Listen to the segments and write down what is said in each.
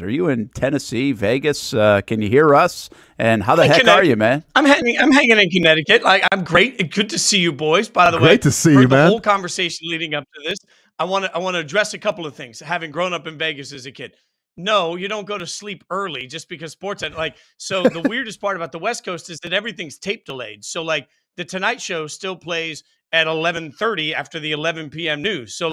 Are you in Tennessee, Vegas? Can you hear us? And how the heck are you, man? I'm hanging in Connecticut. Like, I'm great. Good to see you boys. By the way, great to see you, the man. whole conversation leading up to this, I want to address a couple of things. Having grown up in Vegas as a kid, no, you don't go to sleep early just because sports. So the weirdest part about the West Coast is that everything's tape delayed. So like the Tonight Show still plays at 11:30 after the 11 p.m. news. So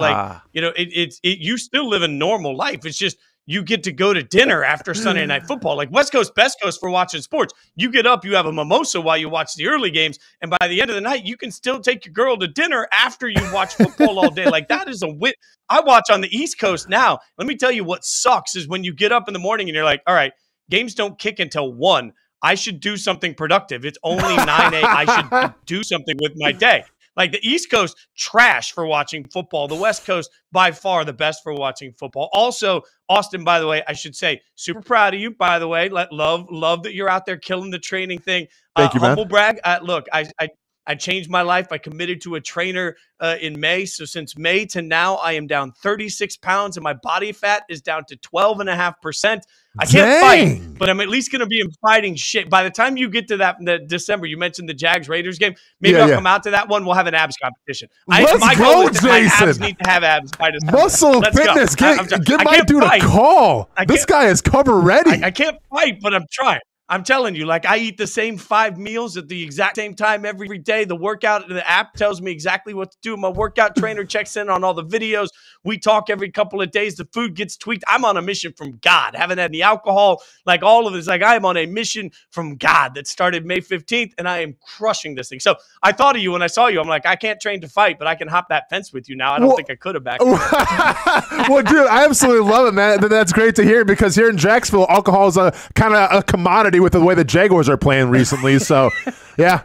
you still live a normal life. It's just you get to go to dinner after Sunday Night Football. Like West Coast, best coast for watching sports. You get up, you have a mimosa while you watch the early games, and by the end of the night, you can still take your girl to dinner after you watch football all day. Like that is a wit. I watch on the East Coast now. Let me tell you what sucks is when you get up in the morning and you're like, all right, games don't kick until 1. I should do something productive. It's only 9 a.m. I should do something with my day. Like the East Coast, trash for watching football. The West Coast, by far the best for watching football. Also, Austin, by the way, I should say, super proud of you, by the way. Love that you're out there killing the training thing. Thank you, man. Humble brag. Look, I changed my life. I committed to a trainer in May. So since May to now, I am down 36 pounds and my body fat is down to 12.5%. I can't fight, but I'm at least going to be in fighting shape. By the time you get to that December, you mentioned the Jags-Raiders game. Maybe I'll come out to that one. We'll have an abs competition. Let's go, Jason. My abs need to have abs by December. Muscle fitness. Give my dude a call. This guy is cover ready. I can't fight, but I'm trying. I'm telling you, like I eat the same 5 meals at the exact same time every day. The app tells me exactly what to do. My workout trainer checks in on all the videos. We talk every couple of days. The food gets tweaked. I'm on a mission from God. Haven't had any alcohol, like all of this. Like I am on a mission from God that started May 15th, and I am crushing this thing. So I thought of you when I saw you. I'm like, I can't train to fight, but I can hop that fence with you now. I don't think I could have back then. Well, dude, I absolutely love it, man. That's great to hear because here in Jacksonville, alcohol is a kind of a commodity with the way the Jaguars are playing recently. So, yeah.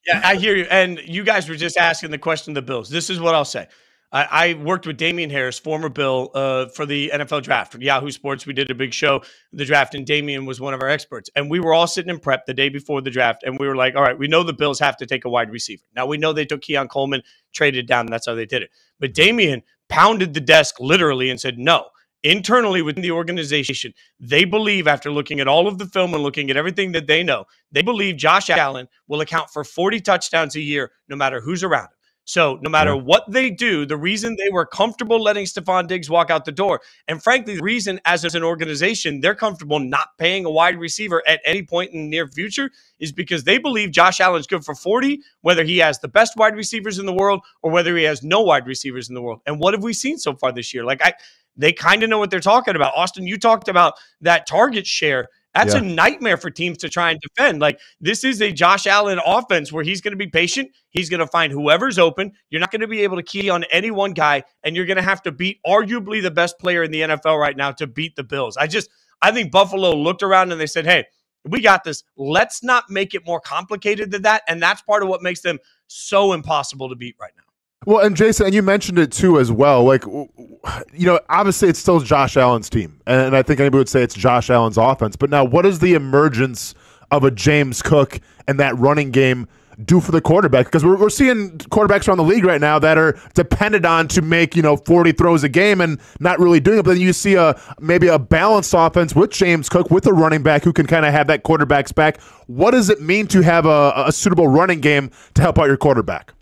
Yeah, I hear you. And you guys were just asking the question of the Bills. This is what I'll say. I worked with Damian Harris, former Bill, for the NFL draft. For Yahoo Sports, we did a big show, the draft, and Damian was one of our experts. And we were all sitting in prep the day before the draft, and we were like, all right, we know the Bills have to take a wide receiver. Now, we know they took Keon Coleman, traded down, and that's how they did it. But Damian pounded the desk literally and said, no. Internally within the organization, they believe after looking at all of the film and looking at everything that they know, they believe Josh Allen will account for 40 touchdowns a year no matter who's around him. So no matter what they do, the reason they were comfortable letting Stephon Diggs walk out the door, and frankly, the reason as an organization they're comfortable not paying a wide receiver at any point in the near future is because they believe Josh Allen's good for 40, whether he has the best wide receivers in the world or whether he has no wide receivers in the world. And what have we seen so far this year? They kind of know what they're talking about. Austin, you talked about that target share. That's a nightmare for teams to try and defend. Like, this is a Josh Allen offense where he's going to be patient. He's going to find whoever's open. You're not going to be able to key on any one guy, and you're going to have to beat arguably the best player in the NFL right now to beat the Bills. I think Buffalo looked around and they said, hey, we got this. Let's not make it more complicated than that. And that's part of what makes them so impossible to beat right now. Well, and Jason, and you mentioned it too as well. Like, you know, obviously it's still Josh Allen's team, and I think anybody would say it's Josh Allen's offense. But now, what does the emergence of a James Cook and that running game do for the quarterback? Because we're seeing quarterbacks around the league right now that are dependent on to make 40 throws a game and not really doing it. But then you see maybe a balanced offense with James Cook with a running back who can kind of have that quarterback's back. What does it mean to have a suitable running game to help out your quarterback?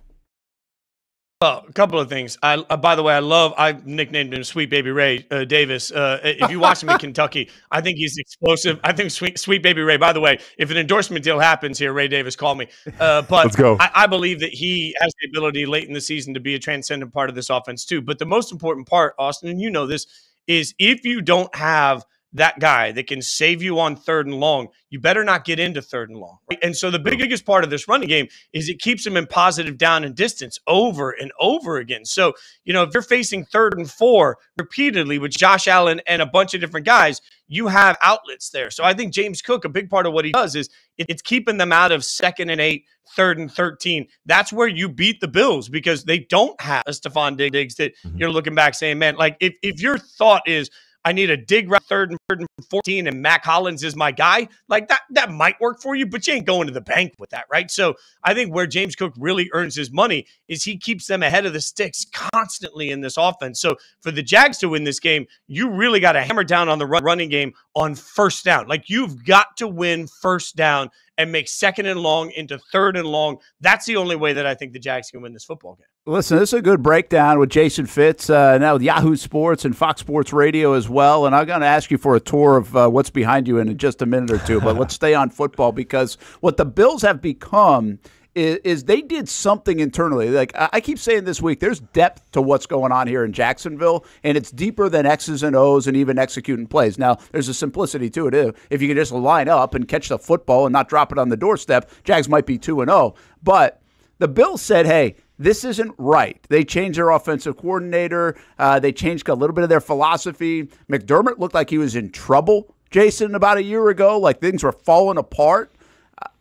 Well, a couple of things. By the way, I've nicknamed him Sweet Baby Ray Davis. If you watch him in Kentucky, I think he's explosive. I think Sweet Baby Ray, by the way, if an endorsement deal happens here, Ray Davis, call me. But let's go. I believe that he has the ability late in the season to be a transcendent part of this offense too. But the most important part, Austin, and you know this, is if you don't have that guy that can save you on 3rd and long, you better not get into 3rd and long. Right? And so the biggest part of this running game is it keeps him in positive down and distance over and over again. So, if you're facing 3rd and 4 repeatedly with Josh Allen and a bunch of different guys, you have outlets there. So I think James Cook, a big part of what he does is it's keeping them out of 2nd and 8, 3rd and 13. That's where you beat the Bills because they don't have a Stephon Diggs that you're looking back saying, man, like if your thought is, I need a dig route third and 14, and Mac Hollins is my guy. Like that might work for you, but you ain't going to the bank with that, right? So I think where James Cook really earns his money is he keeps them ahead of the sticks constantly in this offense. So for the Jags to win this game, you really got to hammer down on the running game on first down. Like, you've got to win first down and make second and long into third and long. That's the only way that I think the Jags can win this football game. Listen, this is a good breakdown with Jason Fitz, now with Yahoo Sports and Fox Sports Radio as well. And I'm going to ask you for a tour of what's behind you in just a minute or two. But let's stay on football, because what the Bills have become is they did something internally. Like I keep saying this week, there's depth to what's going on here in Jacksonville, and it's deeper than X's and O's and even executing plays. Now, there's a simplicity to it. If you can just line up and catch the football and not drop it on the doorstep, Jags might be 2-0. But the Bills said, hey, this isn't right. They changed their offensive coordinator. They changed a little bit of their philosophy. McDermott looked like he was in trouble, Jason, about a year ago. Like, things were falling apart.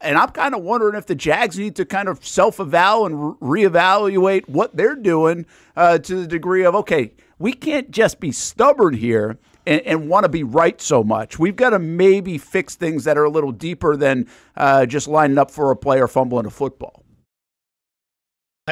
And I'm kind of wondering if the Jags need to kind of self-eval and reevaluate what they're doing to the degree of, okay, we can't just be stubborn here and want to be right so much. We've got to maybe fix things that are a little deeper than just lining up for a play or fumbling a football.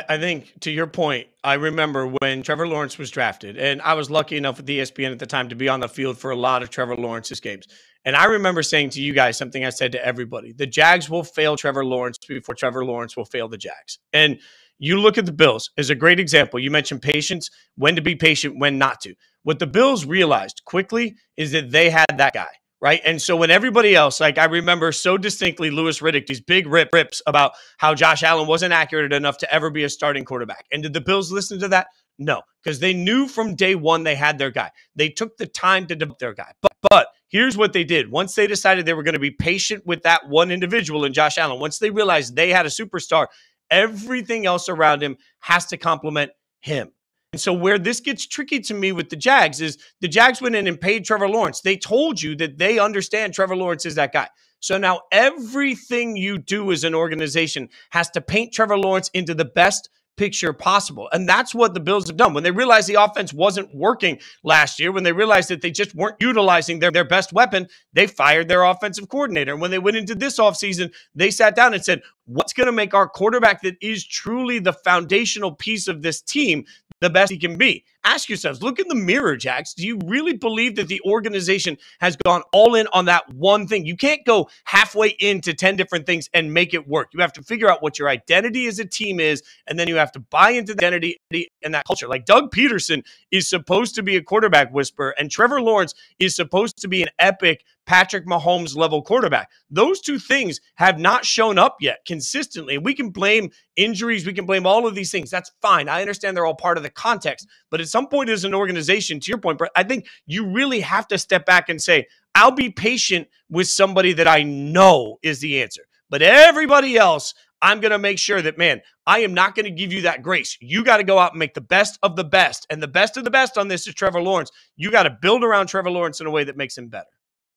I think, to your point, I remember when Trevor Lawrence was drafted, and I was lucky enough with ESPN at the time to be on the field for a lot of Trevor Lawrence's games. And I remember saying to you guys something I said to everybody: the Jags will fail Trevor Lawrence before Trevor Lawrence will fail the Jags. And you look at the Bills as a great example. You mentioned patience, when to be patient, when not to. What the Bills realized quickly is that they had that guy. Right. And so when everybody else, like I remember so distinctly Louis Riddick, these big rips about how Josh Allen wasn't accurate enough to ever be a starting quarterback. And did the Bills listen to that? No, because they knew from day one they had their guy. They took the time to develop their guy. But here's what they did. Once they decided they were going to be patient with that one individual in Josh Allen, once they realized they had a superstar, everything else around him has to complement him. And so where this gets tricky to me with the Jags is the Jags went in and paid Trevor Lawrence. They told you that they understand Trevor Lawrence is that guy. So now everything you do as an organization has to paint Trevor Lawrence into the best picture possible. And that's what the Bills have done. When they realized the offense wasn't working last year, when they realized that they just weren't utilizing their best weapon, they fired their offensive coordinator. And when they went into this offseason, they sat down and said, what's going to make our quarterback that is truly the foundational piece of this team the best he can be? Ask yourselves, look in the mirror, Jags. Do you really believe that the organization has gone all in on that one thing? You can't go halfway into 10 different things and make it work. You have to figure out what your identity as a team is, and then you have to buy into the identity and that culture. Like, Doug Peterson is supposed to be a quarterback whisperer, and Trevor Lawrence is supposed to be an epic Patrick Mahomes level quarterback. Those two things have not shown up yet consistently. We can blame injuries. We can blame all of these things. That's fine. I understand they're all part of the context. But at some point as an organization, to your point, Brett, I think you really have to step back and say, I'll be patient with somebody that I know is the answer. But everybody else, I'm going to make sure that, man, I am not going to give you that grace. You got to go out and make the best of the best. And the best of the best on this is Trevor Lawrence. You got to build around Trevor Lawrence in a way that makes him better.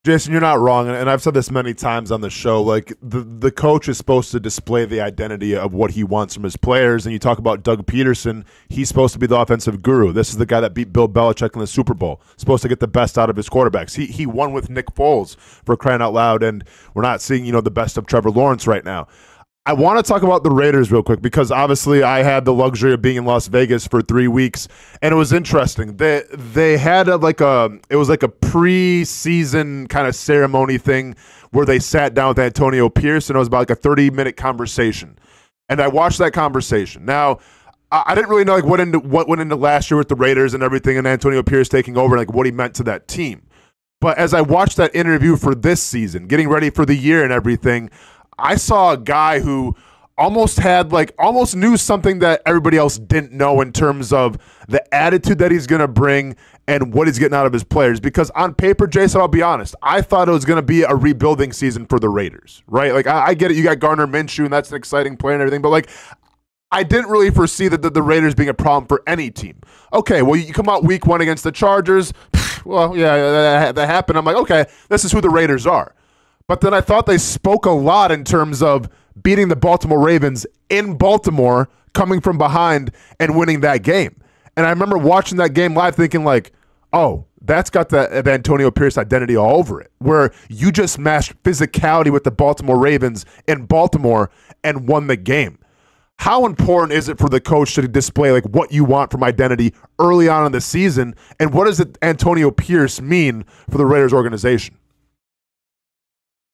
Jason, you're not wrong, and I've said this many times on the show. Like, the coach is supposed to display the identity of what he wants from his players, and you talk about Doug Peterson, he's supposed to be the offensive guru. This is the guy that beat Bill Belichick in the Super Bowl, supposed to get the best out of his quarterbacks. He won with Nick Foles, for crying out loud, and we're not seeing, the best of Trevor Lawrence right now. I want to talk about the Raiders real quick, because obviously I had the luxury of being in Las Vegas for 3 weeks, and it was interesting. They had it was like a pre-season kind of ceremony thing where they sat down with Antonio Pierce, and it was about like a 30-minute conversation. And I watched that conversation. Now, I didn't really know what went into last year with the Raiders and everything, and Antonio Pierce taking over, and what he meant to that team. But as I watched that interview for this season, getting ready for the year and everything, I saw a guy who almost knew something that everybody else didn't know in terms of the attitude that he's going to bring and what he's getting out of his players. Because on paper, Jason, I'll be honest, I thought it was going to be a rebuilding season for the Raiders, right? Like, I get it. You got Gardner Minshew, and that's an exciting player and everything. But, I didn't really foresee that the Raiders being a problem for any team. Okay, well, you come out week 1 against the Chargers. Well, yeah, that happened. I'm like, okay, this is who the Raiders are. But then I thought they spoke a lot in terms of beating the Baltimore Ravens in Baltimore, coming from behind and winning that game. And I remember watching that game live thinking oh, that's got the Antonio Pierce identity all over it, where you just mashed physicality with the Baltimore Ravens in Baltimore and won the game. How important is it for the coach to display like what you want from identity early on in the season, and what does Antonio Pierce mean for the Raiders organization?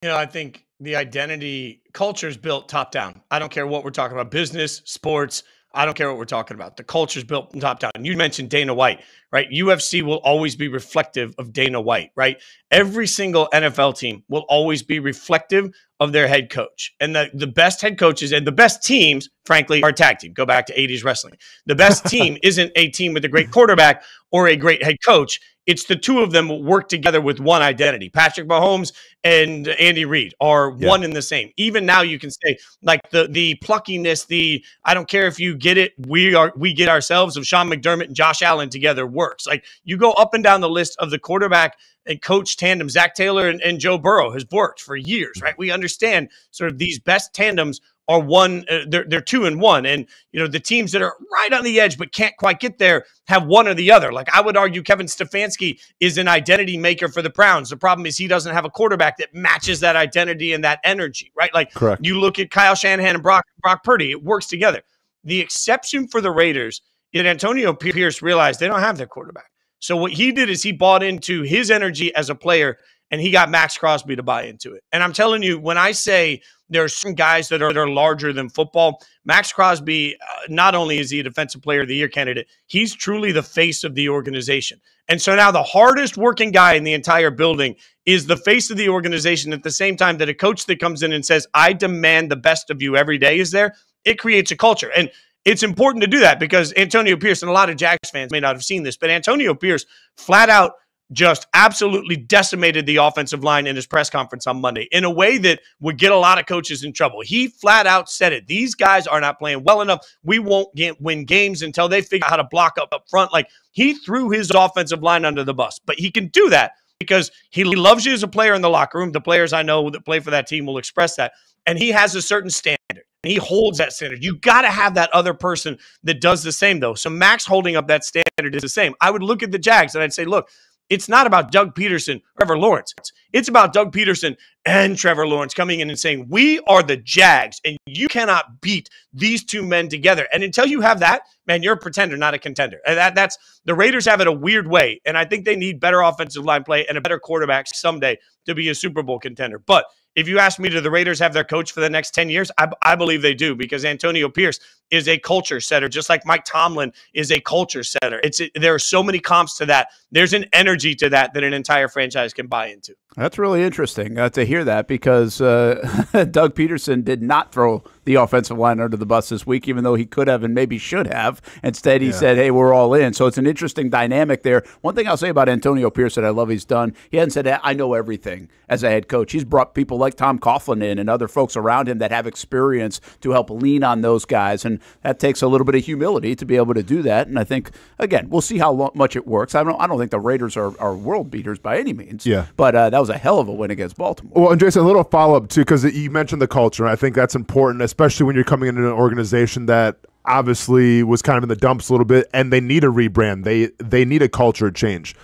You know, I think the identity culture is built top down. I don't care what we're talking about, business, sports. I don't care what we're talking about. The culture is built from top down. You mentioned Dana White, right? UFC will always be reflective of Dana White, right? Every single NFL team will always be reflective of their head coach. And the best head coaches and the best teams, frankly, are a tag team. Go back to 80s wrestling. The best team isn't a team with a great quarterback or a great head coach. It's the two of them work together with one identity. Patrick Mahomes and Andy Reid are one and the same. Even now you can say like the pluckiness, I don't care if you get it, we get ourselves of Sean McDermott and Josh Allen together works. Like you go up and down the list of the quarterback and coach tandem, Zach Taylor and Joe Burrow has worked for years, right? We understand sort of these best tandems are one, they're 2-1. And, you know, the teams that are right on the edge but can't quite get there have one or the other. Like I would argue Kevin Stefanski is an identity maker for the Browns. The problem is he doesn't have a quarterback that matches that identity and that energy, right? Like Correct. You look at Kyle Shanahan and Brock Purdy, it works together. The exception for the Raiders is Antonio Pierce realized they don't have their quarterback. So what he did is he bought into his energy as a player, and he got Max Crosby to buy into it. And I'm telling you, when I say there are some guys that are larger than football, Max Crosby, not only is he a Defensive Player of the Year candidate, he's truly the face of the organization. And so now the hardest working guy in the entire building is the face of the organization at the same time that a coach that comes in and says, I demand the best of you every day is there. It creates a culture. And it's important to do that because Antonio Pierce, and a lot of Jags fans may not have seen this, but Antonio Pierce flat out just absolutely decimated the offensive line in his press conference on Monday in a way that would get a lot of coaches in trouble. He flat out said it. These guys are not playing well enough. We won't win games until they figure out how to block up front. Like he threw his offensive line under the bus, but he can do that because he loves you as a player in the locker room. The players I know that play for that team will express that. And he has a certain standard. And he holds that standard. You got to have that other person that does the same, though. So Max holding up that standard is the same. I would look at the Jags and I'd say, look, it's not about Doug Peterson, Trevor Lawrence. It's about Doug Peterson and Trevor Lawrence coming in and saying, we are the Jags, and you cannot beat these two men together. And until you have that, man, you're a pretender, not a contender. And that's the Raiders have it a weird way, and I think they need better offensive line play and a better quarterback someday to be a Super Bowl contender. But if you ask me, do the Raiders have their coach for the next 10 years? I believe they do because Antonio Pierce is a culture setter, just like Mike Tomlin is a culture setter. There are so many comps to that. There's an energy to that an entire franchise can buy into. That's really interesting to hear that because Doug Peterson did not throw the offensive line under the bus this week, even though he could have and maybe should have. Instead, he said, hey, we're all in. So it's an interesting dynamic there. One thing I'll say about Antonio Pierce that I love he's done, he hasn't said, I know everything as a head coach. He's brought people like Tom Coughlin in and other folks around him that have experience to help lean on those guys. And that takes a little bit of humility to be able to do that. And I think, again, we'll see how much it works. I don't think the Raiders are world beaters by any means. Yeah. But that was a hell of a win against Baltimore. Well, and Jason, a little follow-up, too, because you mentioned the culture. I think that's important, especially when you're coming into an organization that obviously was kind of in the dumps a little bit, and they need a rebrand. They need a culture change.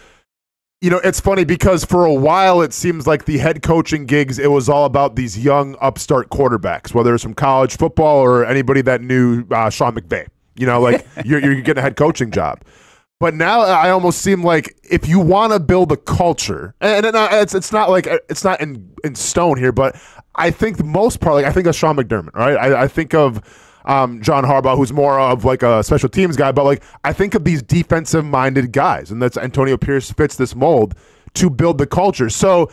You know, it's funny because for a while it seems like the head coaching gigs, it was all about these young upstart quarterbacks, whether it's from college football or anybody that knew Sean McVay. You know, like you're getting a head coaching job. But now I almost seem like if you want to build a culture, and it's not like it's not in stone here, but I think the most part, like I think of Sean McDermott, right? I think of John Harbaugh, who's more of like a special teams guy, but like I think of these defensive-minded guys, and that's Antonio Pierce fits this mold to build the culture. So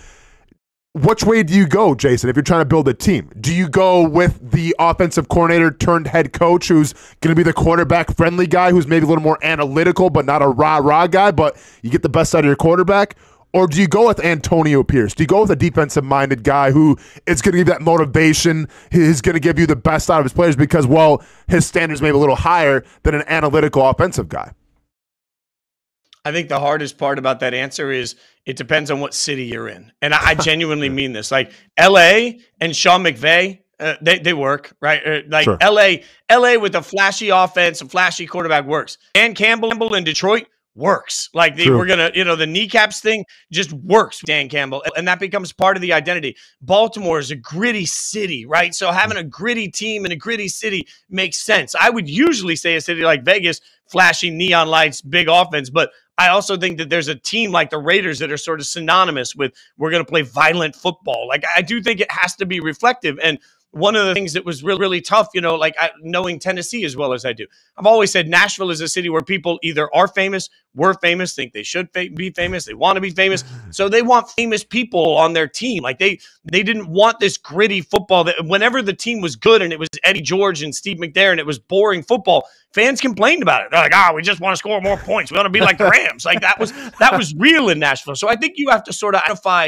which way do you go, Jason, if you're trying to build a team? Do you go with the offensive coordinator turned head coach who's going to be the quarterback-friendly guy who's maybe a little more analytical but not a rah-rah guy, but you get the best out of your quarterback? Or do you go with Antonio Pierce? Do you go with a defensive-minded guy who is going to give that motivation, he's going to give you the best out of his players because, well, his standards may be a little higher than an analytical offensive guy? I think the hardest part about that answer is it depends on what city you're in. And I genuinely mean this. Like L.A. and Sean McVay, they work, right? Like sure. LA with a flashy offense, a flashy quarterback works. Dan Campbell in Detroit works. Like we're going to, the kneecaps thing just works, Dan Campbell. And that becomes part of the identity. Baltimore is a gritty city, right? So having a gritty team in a gritty city makes sense. I would usually say a city like Vegas, flashing neon lights, big offense. But I also think that there's a team like the Raiders that are sort of synonymous with we're going to play violent football. Like I do think it has to be reflective. And one of the things that was really, really tough, knowing Tennessee as well as I do, I've always said Nashville is a city where people either are famous, were famous, think they should be famous, they want to be famous. So they want famous people on their team. Like they didn't want this gritty football that whenever the team was good and it was Eddie George and Steve McNair and it was boring football, fans complained about it. They're like, we just want to score more points. We want to be like the Rams. Like that was real in Nashville. So I think you have to sort of identify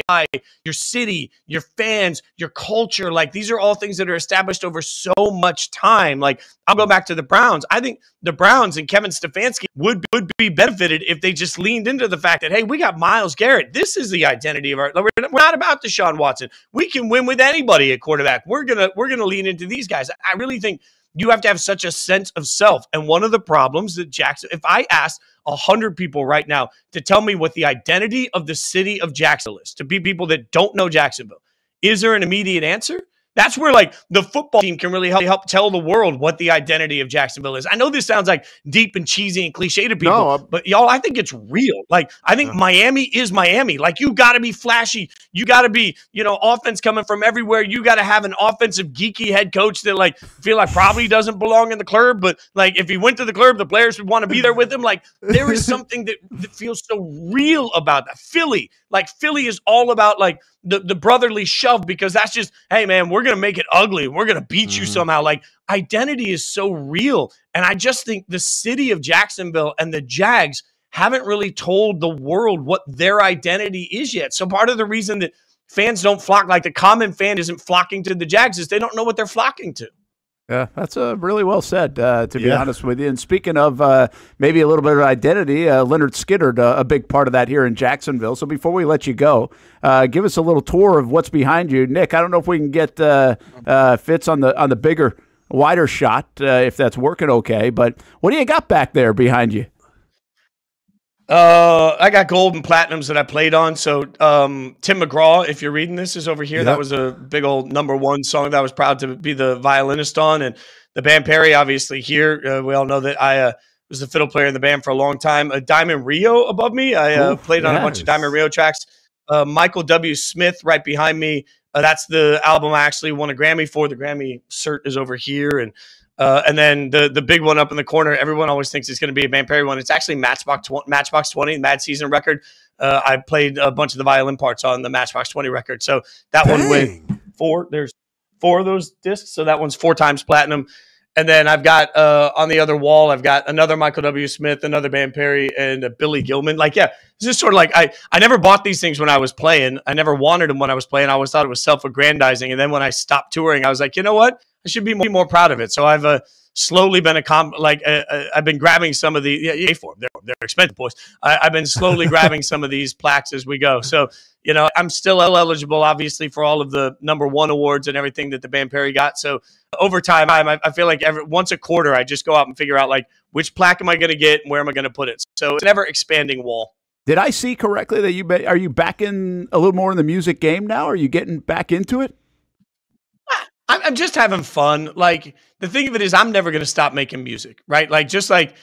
your city, your fans, your culture. Like these are all things that are established over so much time. Like I'll go back to the Browns. I think the Browns and Kevin Stefanski would be benefited if they just leaned into the fact that, hey, we got Myles Garrett. This is the identity of our. We're not about Deshaun Watson. We can win with anybody at quarterback. We're gonna lean into these guys. I really think you have to have such a sense of self. And one of the problems that Jackson, if I asked 100 people right now to tell me what the identity of the city of Jacksonville is, to be people that don't know Jacksonville, is there an immediate answer? That's where like the football team can really help tell the world what the identity of Jacksonville is. I know this sounds like deep and cheesy and cliche to people, but y'all, I think it's real. Like I think Miami is Miami. Like you got to be flashy. You got to be, offense coming from everywhere. You got to have an offensive geeky head coach that like feel like probably doesn't belong in the club, but like if he went to the club, the players would want to be there with him. Like there is something that feels so real about that. Philly is all about like the brotherly shove because that's just, hey man, we're going to make it ugly. We're going to beat you somehow. Like identity is so real. And I just think the city of Jacksonville and the Jags haven't really told the world what their identity is yet. So part of the reason that fans don't flock, like the common fan isn't flocking to the Jags, is they don't know what they're flocking to. Yeah, that's really well said, to be honest with you. And speaking of maybe a little bit of identity, Leonard Skinner, a big part of that here in Jacksonville. So before we let you go, give us a little tour of what's behind you. Nick, I don't know if we can get Fitz on the bigger, wider shot, if that's working okay. But what do you got back there behind you? I got gold and platinums that I played on. So Tim McGraw, if you're reading this, is over here. Yep. That was a big old #1 song that I was proud to be the violinist on. And the band Perry, obviously here. We all know that I was the fiddle player in the band for a long time. Diamond Rio above me. I played on a bunch of Diamond Rio tracks. Michael W. Smith right behind me. That's the album I actually won a Grammy for. The Grammy cert is over here. And then the big one up in the corner, everyone always thinks it's going to be a Van Perry one. It's actually Matchbox 20, Mad Season record. I played a bunch of the violin parts on the Matchbox 20 record. So that one went there's 4 of those discs. So that one's 4 times platinum. And then I've got on the other wall, I've got another Michael W. Smith, another Van Perry, and a Billy Gilman. Like, yeah, it's just sort of like I never bought these things when I was playing. I never wanted them when I was playing. I always thought it was self-aggrandizing. And then when I stopped touring, I was like, you know what? I should be more proud of it. So I've slowly been I've been grabbing some of the they're expensive, boys. I've been slowly grabbing some of these plaques as we go. So I'm still eligible, obviously, for all of the #1 awards and everything that the Van Perry got. So over time, I feel like once a quarter, I just go out and figure out like which plaque am I going to get and where am I going to put it. So it's an ever expanding wall. Did I see correctly that are you back in a little more in the music game now? Are you getting back into it? I'm just having fun. Like the thing of it is I'm never going to stop making music, right? Like just like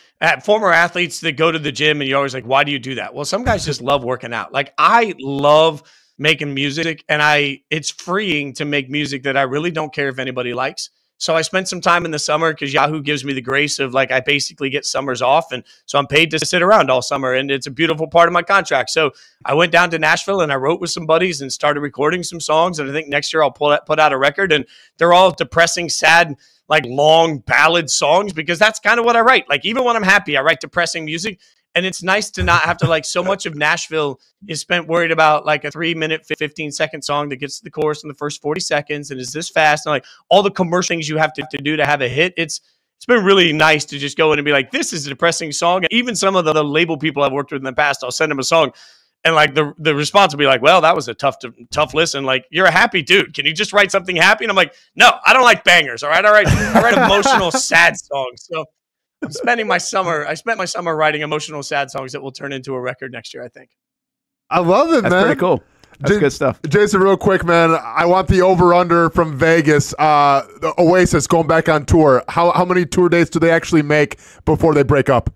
former athletes that go to the gym and you're always like, why do you do that? Well, some guys just love working out. Like I love making music and it's freeing to make music that I really don't care if anybody likes. So I spent some time in the summer because Yahoo gives me the grace of like I basically get summers off. And so I'm paid to sit around all summer. And it's a beautiful part of my contract. So I went down to Nashville and I wrote with some buddies and started recording some songs. And I think next year I'll put out a record. And they're all depressing, sad, like long ballad songs because that's kind of what I write. Like even when I'm happy, I write depressing music. And it's nice to not have to like so much of Nashville is spent worried about like a 3-minute, 15-second song that gets to the chorus in the first 40 seconds. And is this fast? And like all the commercial things you have to do to have a hit. It's been really nice to just go in and be like, this is a depressing song. And even some of the label people I've worked with in the past, I'll send them a song. And like the response will be like, well, that was a tough listen. Like, you're a happy dude. Can you just write something happy? And I'm like, no, I don't like bangers. All right. I write emotional, sad songs. So I'm spending my summer. I spent my summer writing emotional, sad songs that will turn into a record next year, I think. I love it, That's man. pretty cool. That's good stuff. Jason, real quick, man. I want the over-under from Vegas. The Oasis going back on tour. How many tour dates do they actually make before they break up?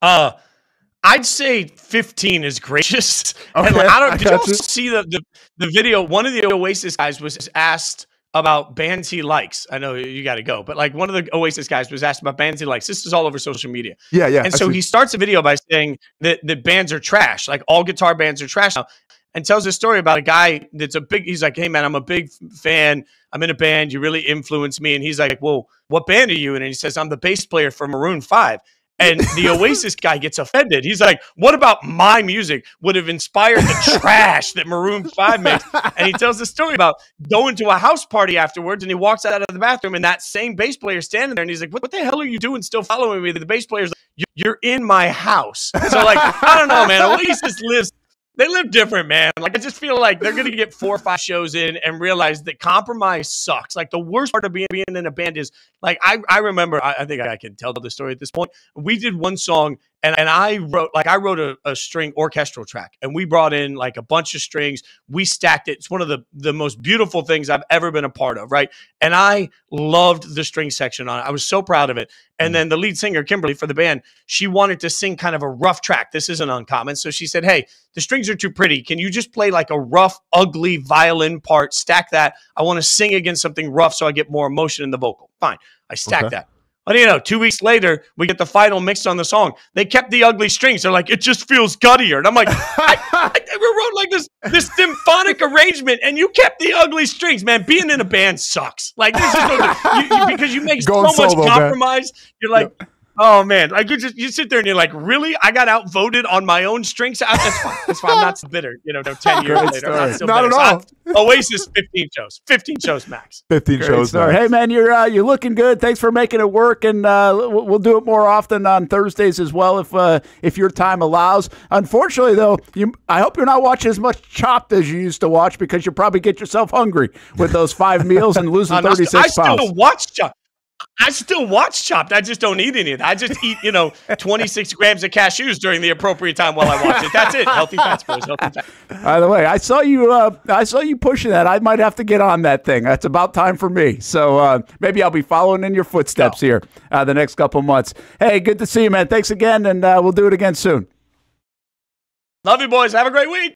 I'd say 15 is gracious. Okay, And like, did you all you. see the video? One of the Oasis guys was asked about bands he likes. I know you got to go, but like one of the Oasis guys was asked about bands he likes. This is all over social media. Yeah. And so he starts the video by saying that the bands are trash. Like all guitar bands are trash now. And tells a story about a guy that's he's like, hey man, I'm a big fan. I'm in a band. You really influenced me. And he's like, well, what band are you in? And he says, I'm the bass player for Maroon 5. And the Oasis guy gets offended. He's like, what about my music would have inspired the trash that Maroon 5 makes? And he tells the story about going to a house party afterwards, and he walks out of the bathroom, and that same bass player standing there, and he's like, what the hell are you doing still following me? The bass player's like, you're in my house. So, like, I don't know, man. Oasis they live different, man. Like, I just feel like they're going to get 4 or 5 shows in and realize that compromise sucks. Like, the worst part of being in a band is, like, I remember, I think I can tell the story at this point. We did one song, and I wrote a string orchestral track, and we brought in, like, a bunch of strings. We stacked it. It's one of the most beautiful things I've ever been a part of, right? And I loved the string section on it. I was so proud of it. And then the lead singer, Kimberly, for the band, she wanted to sing kind of a rough track. This isn't uncommon. So she said, hey, the strings are too pretty. Can you just play like a rough, ugly violin part? Stack that. I want to sing against something rough so I get more emotion in the vocal. Fine. I stacked that. What do you know? 2 weeks later, we get the final mix on the song. They kept the ugly strings. They're like, it just feels guttier. And I'm like, I wrote like this symphonic arrangement, and you kept the ugly strings. Man, being in a band sucks. Like, this is because you make so much compromise. Man. You're like, oh man, like you sit there and you're like, really? I got outvoted on my own strings. That's fine. That's fine. I'm not so bitter. 10 years later, not at all. Oasis, 15 shows. 15 shows max. 15 shows. Max. Hey man, you're looking good. Thanks for making it work, and we'll do it more often on Thursdays as well if your time allows. Unfortunately, though, I hope you're not watching as much Chopped as you used to watch, because you'll probably get yourself hungry with those 5 meals and losing 36 pounds. I still watch Chopped. I still watch Chopped. I just don't eat any of it. I just eat, 26 grams of cashews during the appropriate time while I watch it. That's it. Healthy fats, boys. Healthy fats. By the way, I saw you pushing that. I might have to get on that thing. That's about time for me. So maybe I'll be following in your footsteps here the next couple months. Hey, good to see you, man. Thanks again, and we'll do it again soon. Love you, boys. Have a great week.